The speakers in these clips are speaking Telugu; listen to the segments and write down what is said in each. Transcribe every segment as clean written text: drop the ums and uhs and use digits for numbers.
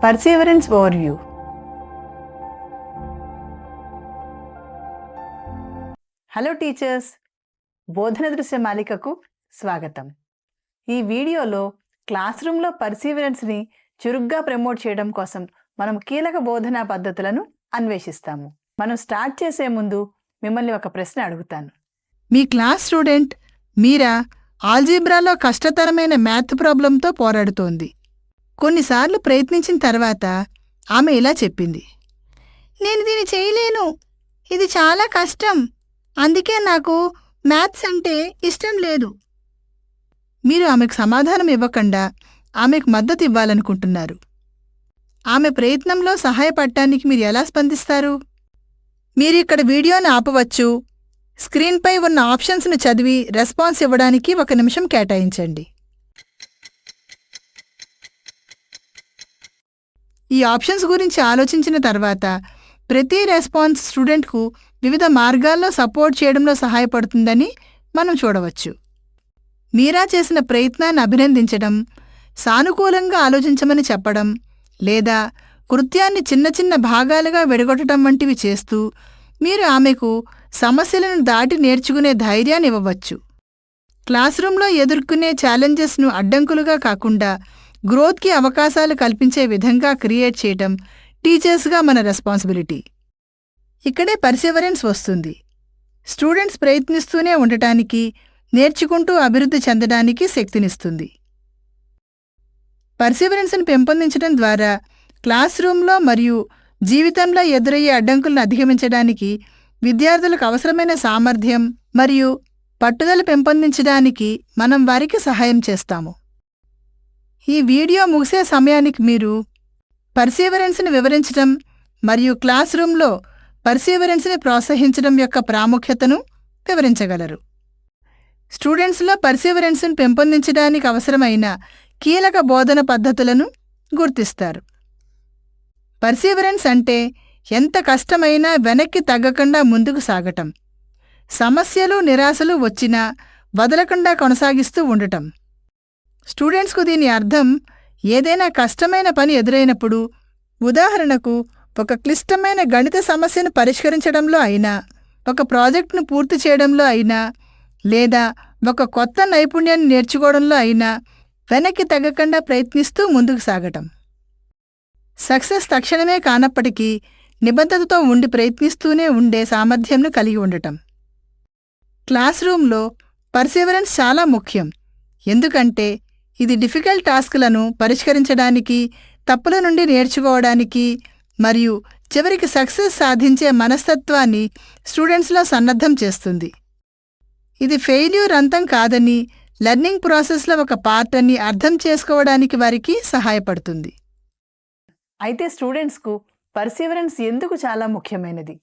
Perseverance overview. హలో టీచర్స్, బోధన దృశ్య మాలికకు స్వాగతం. ఈ వీడియోలో క్లాస్ రూమ్లో పర్సీవరెన్స్ని చురుగ్గా ప్రమోట్ చేయడం కోసం మనం కీలక బోధనా పద్ధతులను అన్వేషిస్తాము. మనం స్టార్ట్ చేసే ముందు మిమ్మల్ని ఒక ప్రశ్న అడుగుతాను. మీ క్లాస్ స్టూడెంట్ మీరా ఆల్జీబ్రాలో కష్టతరమైన మ్యాథ్ ప్రాబ్లంతో పోరాడుతోంది. కొన్నిసార్లు ప్రయత్నించిన తర్వాత ఆమె ఇలా చెప్పింది, నేను దీన్ని చేయలేను, ఇది చాలా కష్టం, అందుకే నాకు మ్యాథ్స్ అంటే ఇష్టం లేదు. మీరు ఆమెకు సమాధానం ఇవ్వకుండా ఆమెకు మద్దతు ఇవ్వాలనుకుంటున్నారు. ఆమె ప్రయత్నంలో సహాయపడటానికి మీరు ఎలా స్పందిస్తారు? మీరు ఇక్కడ వీడియోను ఆపవచ్చు, స్క్రీన్పై ఉన్న ఆప్షన్స్ను చదివి రెస్పాన్స్ ఇవ్వడానికి 1 నిమిషం కేటాయించండి. ఈ ఆప్షన్స్ గురించి ఆలోచించిన తర్వాత ప్రతి రెస్పాన్స్ స్టూడెంట్కు వివిధ మార్గాల్లో సపోర్ట్ చేయడంలో సహాయపడుతుందని మనం చూడవచ్చు. మీరా చేసిన ప్రయత్నాన్ని అభినందించడం, సానుకూలంగా ఆలోచించమని చెప్పడం, లేదా కృత్యాన్ని చిన్న చిన్న భాగాలుగా విడగొట్టడం వంటివి చేస్తూ మీరు ఆమెకు సమస్యలను దాటి నేర్చుకునే ధైర్యాన్ని ఇవ్వవచ్చు. క్లాస్ రూమ్లో ఎదుర్కొనే ఛాలెంజెస్ను అడ్డంకులుగా కాకుండా గ్రోత్కి అవకాశాలు కల్పించే విధంగా క్రియేట్ చేయటం టీచర్స్గా మన రెస్పాన్సిబిలిటీ. ఇక్కడే పర్సీవరెన్స్ వస్తుంది. స్టూడెంట్స్ ప్రయత్నిస్తూనే ఉండటానికి, నేర్చుకుంటూ అభివృద్ధి చెందడానికి శక్తినిస్తుంది. పర్సీవరెన్స్ను పెంపొందించడం ద్వారా క్లాస్ రూమ్లో మరియు జీవితంలో ఎదురయ్యే అడ్డంకులను అధిగమించడానికి విద్యార్థులకు అవసరమైన సామర్థ్యం మరియు పట్టుదల పెంపొందించడానికి మనం వారికి సహాయం చేస్తాము. ఈ వీడియో ముగిసే సమయానికి మీరు పర్సీవరెన్స్ని వివరించడం మరియు క్లాస్ రూమ్లో పర్సీవరెన్స్ని ప్రోత్సహించడం యొక్క ప్రాముఖ్యతను వివరించగలరు. స్టూడెంట్స్లో పర్సీవరెన్స్ని పెంపొందించడానికి అవసరమైన కీలక బోధన పద్ధతులను గుర్తిస్తారు. పర్సీవరెన్స్ అంటే ఎంత కష్టమైనా వెనక్కి తగ్గకుండా ముందుకు సాగటం, సమస్యలు నిరాశలు వచ్చినా వదలకుండా కొనసాగిస్తూ ఉండటం. స్టూడెంట్స్కు దీని అర్థం ఏదైనా కష్టమైన పని ఎదురైనప్పుడు, ఉదాహరణకు ఒక క్లిష్టమైన గణిత సమస్యను పరిష్కరించడంలో అయినా, ఒక ప్రాజెక్టును పూర్తి చేయడంలో అయినా, లేదా ఒక కొత్త నైపుణ్యాన్ని నేర్చుకోవడంలో అయినా వెనక్కి తగ్గకుండా ప్రయత్నిస్తూ ముందుకు సాగటం. సక్సెస్ తక్షణమే కానప్పటికీ నిబద్ధతతో ఉండి ప్రయత్నిస్తూనే ఉండే సామర్థ్యంను కలిగి ఉండటం. క్లాస్ రూమ్లో పర్సీవరెన్స్ చాలా ముఖ్యం, ఎందుకంటే ఇది డిఫికల్ట్ టాస్క్లను పరిష్కరించడానికి, తప్పుల నుండి నేర్చుకోవడానికి మరియు చివరికి సక్సెస్ సాధించే మనస్తత్వాన్ని స్టూడెంట్స్లో సన్నద్ధం చేస్తుంది. ఇది ఫెయిల్యూర్ అంతం కాదని, లెర్నింగ్ ప్రాసెస్లో ఒక పార్ట్ అని అర్థం చేసుకోవడానికి వారికి సహాయపడుతుంది. అయితే స్టూడెంట్స్కు పర్సీవరెన్స్ ఎందుకు చాలా ముఖ్యమైనది?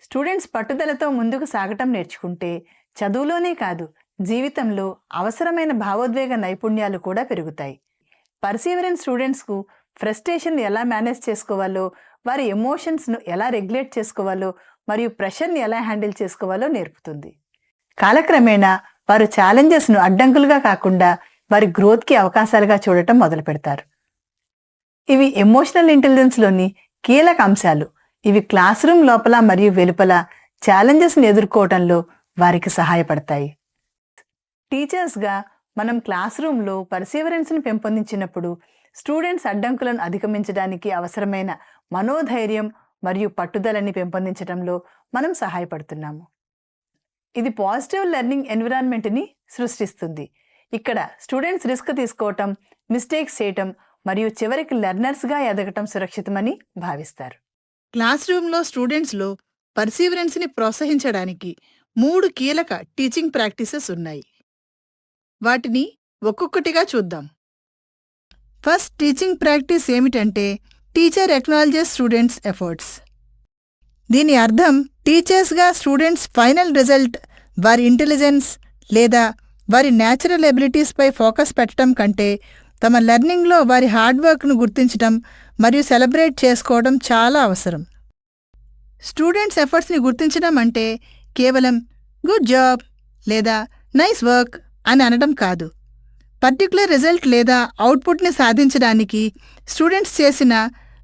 స్టూడెంట్స్ పట్టుదలతో ముందుకు సాగటం నేర్చుకుంటే చదువులోనే కాదు, జీవితంలో అవసరమైన భావోద్వేగ నైపుణ్యాలు కూడా పెరుగుతాయి. పర్సీవరెన్స్ స్టూడెంట్స్కు ఫ్రస్ట్రేషన్ ఎలా మేనేజ్ చేసుకోవాలో, వారి ఎమోషన్స్ను ఎలా రెగ్యులేట్ చేసుకోవాలో మరియు ప్రెషర్ని ఎలా హ్యాండిల్ చేసుకోవాలో నేర్పుతుంది. కాలక్రమేణా వారు ఛాలెంజెస్ను అడ్డంకులుగా కాకుండా వారి గ్రోత్కి అవకాశాలుగా చూడటం మొదలు పెడతారు. ఇవి ఎమోషనల్ ఇంటెలిజెన్స్లోని కీలక అంశాలు. ఇవి క్లాస్ రూమ్ లోపల మరియు వెలుపల ఛాలెంజెస్ని ఎదుర్కోవటంలో వారికి సహాయపడతాయి. టీచర్స్గా మనం క్లాస్ రూమ్లో పర్సీవరెన్స్ని పెంపొందించినప్పుడు స్టూడెంట్స్ అడ్డంకులను అధిగమించడానికి అవసరమైన మనోధైర్యం మరియు పట్టుదలని పెంపొందించడంలో మనం సహాయపడుతున్నాము. ఇది పాజిటివ్ లెర్నింగ్ ఎన్విరాన్మెంట్ని సృష్టిస్తుంది. ఇక్కడ స్టూడెంట్స్ రిస్క్ తీసుకోవటం, మిస్టేక్స్ చేయటం మరియు చివరికి లెర్నర్స్గా ఎదగటం సురక్షితమని భావిస్తారు. క్లాస్ రూమ్లో స్టూడెంట్స్లో పర్సీవరెన్స్ని ప్రోత్సహించడానికి 3 కీలక టీచింగ్ ప్రాక్టీసెస్ ఉన్నాయి. వాటిని ఒక్కొక్కటిగా చూద్దాం. ఫస్ట్ టీచింగ్ ప్రాక్టీస్ ఏమిటంటే టీచర్ ఎక్నాలజెస్ స్టూడెంట్స్ ఎఫర్ట్స్. దీని అర్థం టీచర్స్గా స్టూడెంట్స్ ఫైనల్ రిజల్ట్, వారి ఇంటెలిజెన్స్ లేదా వారి న్యాచురల్ ఎబిలిటీస్పై ఫోకస్ పెట్టడం కంటే తమ లెర్నింగ్లో వారి హార్డ్వర్క్ను గుర్తించడం మరియు సెలబ్రేట్ చేసుకోవడం చాలా అవసరం. స్టూడెంట్స్ ఎఫర్ట్స్ని గుర్తించడం అంటే కేవలం గుడ్ జాబ్ లేదా నైస్ వర్క్ అని అనడం కాదు. పర్టిక్యులర్ రిజల్ట్ లేదా అవుట్పుట్ని సాధించడానికి స్టూడెంట్స్ చేసిన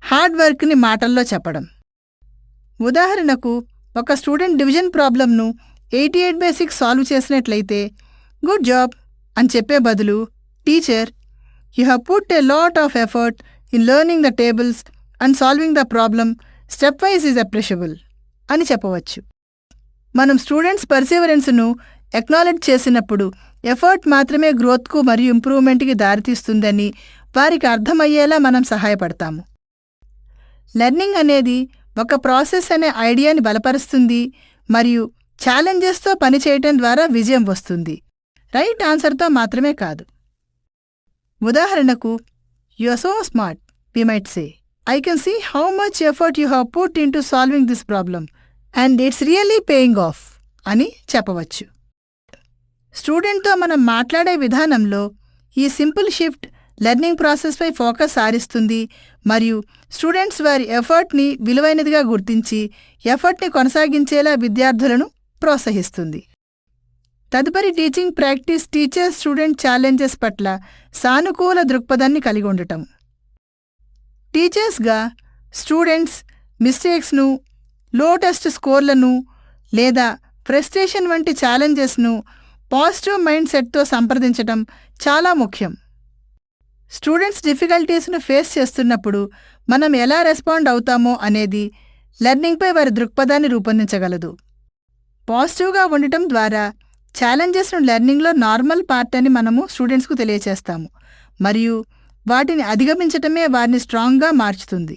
హార్డ్ వర్క్ని మాటల్లో చెప్పడం. ఉదాహరణకు, ఒక స్టూడెంట్ డివిజన్ ప్రాబ్లంను 88/6 సాల్వ్ చేసినట్లయితే గుడ్ జాబ్ అని చెప్పే బదులు, teacher, you have put a lot of effort in learning the tables and solving the problem step wise is appreciable అని చెప్పవచ్చు. మనం స్టూడెంట్స్ పర్సివరెన్స్ను ఎక్నాలెడ్జ్ చేసినప్పుడు ఎఫర్ట్ మాత్రమే గ్రోత్కు మరియు ఇంప్రూవ్మెంట్కి దారితీస్తుందని వారికి అర్థమయ్యేలా మనం సహాయపడతాము. లెర్నింగ్ అనేది ఒక ప్రాసెస్ అనే ఐడియాని బలపరుస్తుంది మరియు ఛాలెంజెస్తో పనిచేయటం ద్వారా విజయం వస్తుంది, రైట్ ఆన్సర్తో మాత్రమే కాదు. ఉదాహరణకు, you are so smart, we might say, I can see how much effort you have put into solving this problem and it's really paying off అని చెప్పవచ్చు. స్టూడెంట్తో మనం మాట్లాడే విధానంలో ఈ సింపుల్ షిఫ్ట్ లెర్నింగ్ ప్రాసెస్పై ఫోకస్ సారిస్తుంది మరియు స్టూడెంట్స్ వారి ఎఫర్ట్ని విలువైనదిగా గుర్తించి ఎఫర్ట్ని కొనసాగించేలా విద్యార్థులను ప్రోత్సహిస్తుంది. తదుపరి teaching practice teacher student challenges పట్ల సానుకూల దృక్పథాన్ని కలిగి ఉండటం. టీచర్స్గా స్టూడెంట్స్ మిస్టేక్స్ను, లో టెస్ట్ స్కోర్లను లేదా ఫ్రస్ట్రేషన్ వంటి ఛాలెంజెస్ను పాజిటివ్ మైండ్ సెట్తో సంప్రదించటం చాలా ముఖ్యం. స్టూడెంట్స్ డిఫికల్టీస్ను ఫేస్ చేస్తున్నప్పుడు మనం ఎలా రెస్పాండ్ అవుతామో అనేది లెర్నింగ్పై వారి దృక్పథాన్ని రూపొందించగలదు. పాజిటివ్గా ఉండటం ద్వారా ఛాలెంజెస్ను లెర్నింగ్లో నార్మల్ పార్ట్ అని మనము స్టూడెంట్స్కు తెలియచేస్తాము మరియు వాటిని అధిగమించటమే వారిని స్ట్రాంగ్గా మార్చుతుంది.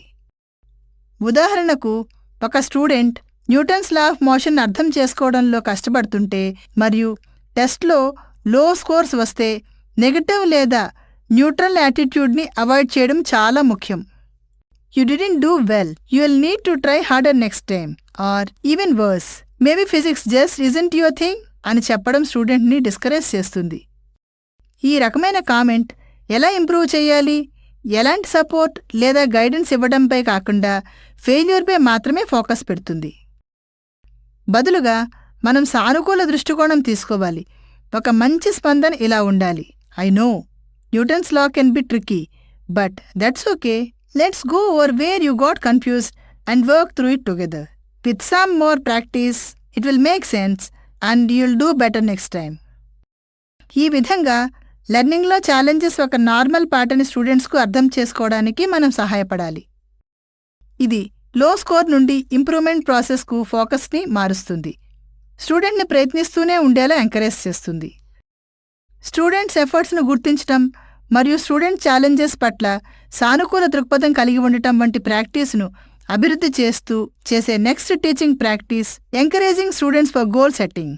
ఉదాహరణకు, ఒక student Newton's law of motion అర్థం చేసుకోవడంలో కష్టపడుతుంటే మరియు టెస్ట్లో లో స్కోర్స్ వస్తే నెగటివ్ లేదా న్యూట్రల్ యాటిట్యూడ్ని అవాయిడ్ చేయడం చాలా ముఖ్యం. You didn't do well, you will need to try harder next time, or even worse, maybe physics just isn't your thing అని చెప్పడం స్టూడెంట్ని డిస్కరేజ్ చేస్తుంది. ఈ రకమైన కామెంట్ ఎలా ఇంప్రూవ్ చేయాలి, ఎలాంటి సపోర్ట్ లేదా గైడెన్స్ ఇవ్వడంపై కాకుండా ఫెయిల్యూర్పై మాత్రమే ఫోకస్ పెడుతుంది. బదులుగా మనం సానుకూల దృష్టికోణం తీసుకోవాలి. ఒక మంచి స్పందన ఇలా ఉండాలి, I know Newton's law can be tricky, but that's okay, let's go over where you got confused and work through it together. With some more practice it will make sense and you will do better next time. ఈ విధంగా లెర్నింగ్లో ఛాలెంజెస్ ఒక నార్మల్ పార్ట్ అని స్టూడెంట్స్కు అర్థం చేసుకోవడానికి మనం సహాయపడాలి. ఇది లో స్కోర్ నుండి ఇంప్రూవ్మెంట్ ప్రాసెస్కు ఫోకస్ని మారుస్తుంది. స్టూడెంట్ని ప్రయత్నిస్తూనే ఉండేలా ఎంకరేజ్ చేస్తుంది. స్టూడెంట్స్ ఎఫర్ట్స్ను గుర్తించటం మరియు స్టూడెంట్ ఛాలెంజెస్ పట్ల సానుకూల దృక్పథం కలిగి ఉండటం వంటి ప్రాక్టీస్ను అభివృద్ధి చేస్తూ చేసే next teaching practice encouraging students for goal setting.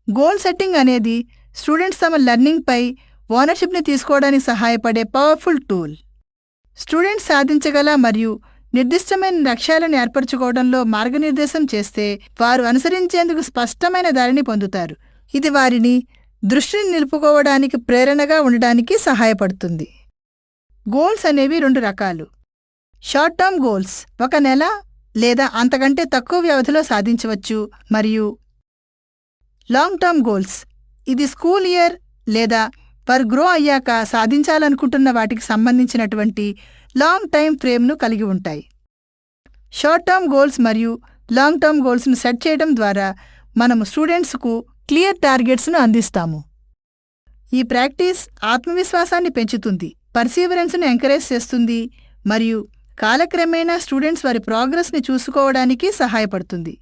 Goal setting అనేది స్టూడెంట్స్ తమ లెర్నింగ్పై ఓనర్షిప్ని తీసుకోవడానికి సహాయపడే పవర్ఫుల్ టూల్. స్టూడెంట్స్ సాధించగల మరియు నిర్దిష్టమైన లక్ష్యాలను ఏర్పరచుకోవడంలో మార్గనిర్దేశం చేస్తే వారు అనుసరించేందుకు స్పష్టమైన దారిని పొందుతారు. ఇది వారిని దృష్టిని నిలుపుకోవడానికి ప్రేరణగా ఉండడానికి సహాయపడుతుంది. గోల్స్ అనేవి 2 రకాలు. షార్ట్ టర్మ్ గోల్స్ 1 నెల లేదా అంతకంటే తక్కువ వ్యవధిలో సాధించవచ్చు, మరియు లాంగ్ టర్మ్ గోల్స్ ఇది స్కూల్ ఇయర్ లేదా వారు గ్రో అయ్యాక సాధించాలనుకుంటున్న వాటికి సంబంధించినటువంటి లాంగ్ టైం ఫ్రేమ్ను కలిగి ఉంటాయి. షార్ట్ టర్మ్ గోల్స్ మరియు లాంగ్ టర్మ్ గోల్స్ను సెట్ చేయడం ద్వారా మనము స్టూడెంట్స్కు క్లియర్ టార్గెట్స్ను అందిస్తాము. ఈ ప్రాక్టీస్ ఆత్మవిశ్వాసాన్ని పెంచుతుంది, పర్సీవరెన్స్ను ఎంకరేజ్ చేస్తుంది మరియు కాలక్రమేణా స్టూడెంట్స్ వారి ప్రోగ్రెస్ని చూసుకోవడానికి సహాయపడుతుంది.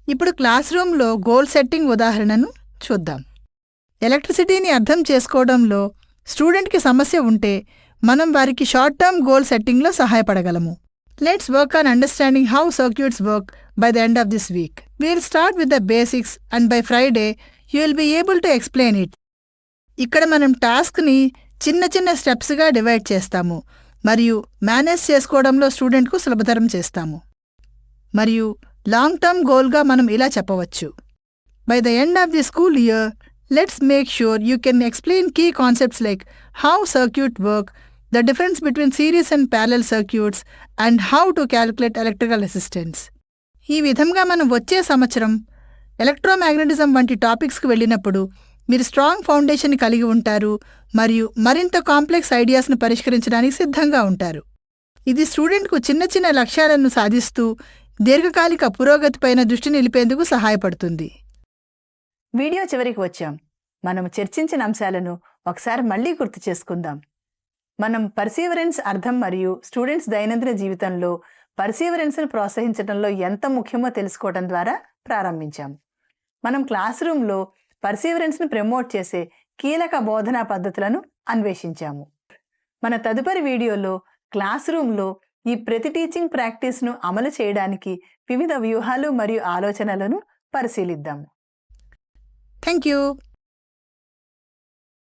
ఇప్పుడు క్లాస్ రూమ్లో గోల్ సెట్టింగ్ ఉదాహరణను చూద్దాం. ఎలక్ట్రిసిటీని అర్థం చేసుకోవడంలో స్టూడెంట్కి సమస్య ఉంటే మనం వారికి షార్ట్ టర్మ్ గోల్ సెట్టింగ్లో సహాయపడగలము. Let's work on understanding how circuits work by the end of this week. We'll start with the basics and by Friday you will be able to explain it. ఇక్కడ మనం టాస్క్ని చిన్న చిన్న స్టెప్స్గా డివైడ్ చేస్తాము మరియు మేనేజ్ చేసుకోవడంలో స్టూడెంట్కు సులభతరం చేస్తాము. మరియు లాంగ్ టర్మ్ గోల్గా మనం ఇలా చెప్పవచ్చు, by the end of the school year let's make sure you can explain key concepts like how circuit work, the difference between series and parallel circuits, and how to calculate electrical resistance. ఈ విధంగా మనం వచ్చే సంవత్సరం ఎలక్ట్రోమాగ్నెటిజం వంటి టాపిక్స్కి వెళ్ళినప్పుడు మీరు స్ట్రాంగ్ ఫౌండేషన్ కలిగి ఉంటారు మరియు మరింత కాంప్లెక్స్ ఐడియాస్ను పరిష్కరించడానికి సిద్ధంగా ఉంటారు. ఇది స్టూడెంట్కు చిన్న చిన్న లక్ష్యాలను సాధిస్తూ దీర్ఘకాలిక పురోగతిపైన దృష్టి నిలిపేందుకు సహాయపడుతుంది. వీడియో చివరికి వచ్చాం. మనం చర్చించిన అంశాలను ఒకసారి మళ్ళీ గుర్తు చేసుకుందాం. మనం పర్సీవరెన్స్ అర్థం మరియు స్టూడెంట్స్ దైనందిన జీవితంలో పర్సీవరెన్స్ను ప్రోత్సహించడంలో ఎంత ముఖ్యమో తెలుసుకోవడం ద్వారా ప్రారంభించాం. మనం క్లాస్ రూమ్లో పర్సీవరెన్స్ను ప్రమోట్ చేసే కీలక బోధనా పద్ధతులను అన్వేషించాము. మన తదుపరి వీడియోలో క్లాస్ రూమ్లో ఈ ప్రతి టీచింగ్ ప్రాక్టీస్ను అమలు చేయడానికి వివిధ వ్యూహాలు మరియు ఆలోచనలను పరిశీలిద్దాం. Thank you.